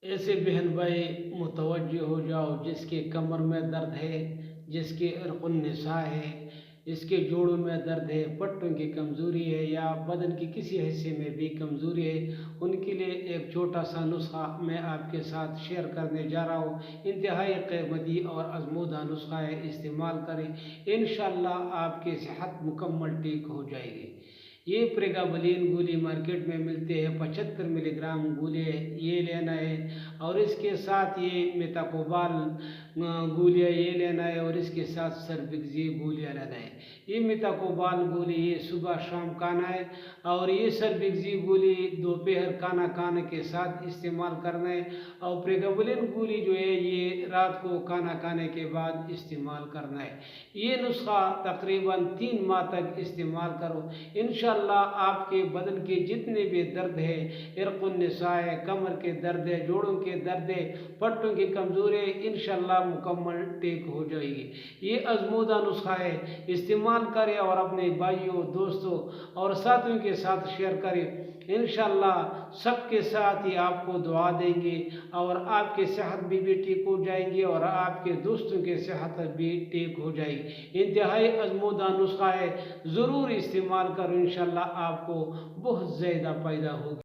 ऐसे बहन भाई मुतवज्जो हो जाओ जिसके कमर में दर्द है, जिसके इरक़ुन्निसा है, जिसके जोड़ों में दर्द है, पट्टों की कमज़ोरी है या बदन की किसी हिस्से में भी कमज़ोरी है, उनके लिए एक छोटा सा नुस्खा मैं आपके साथ शेयर करने जा रहा हूँ। इंतहाई कीमती और आज़मूदा नुस्खा है, इस्तेमाल करें इंशाअल्लाह आपकी सेहत मुकम्मल ठीक हो जाएगी। ये प्रेगाबलिन गोली मार्केट में मिलते हैं, 75 मिलीग्राम गोली ये लेना है और इसके साथ ये मेटाकोबाल गोलियाँ ये लेना है और इसके साथ सर्बिक्जी गोलियाँ लेना है। ये मेटाकोबाल गोली ये सुबह शाम खाना है और ये सर्बिक्जी गोली दोपहर खाना खाने के साथ इस्तेमाल करना है और प्रेगाबलिन गोली जो है ये रात को खाना खाने के बाद इस्तेमाल करना है। ये नुस्खा तकरीबन 3 माह तक इस्तेमाल करो, इंशाअल्लाह आपके बदन के जितने भी दर्द है, इरक़ुन्निसा है, कमर के दर्द है, जोड़ों के दर्द है, पट्टों की कमज़ोरी है, इंशाअल्लाह मुकम्मल ठीक हो जाएगी। ये आज़मूदा नुस्खा है, इस्तेमाल करें और अपने भाइयों, दोस्तों और साथियों के साथ शेयर करें। इंशाअल्लाह सबके साथ ही आपको दुआ देंगे और आपकी सेहत भी ठीक हो जाएंगी और आपके दोस्तों की सेहत भी ठीक हो जाएगी। इंतहाई आज़मूदा नुस्खा है, ज़रूर इस्तेमाल करो, इंशाअल्लाह आपको बहुत ज़्यादा फ़ायदा होगा।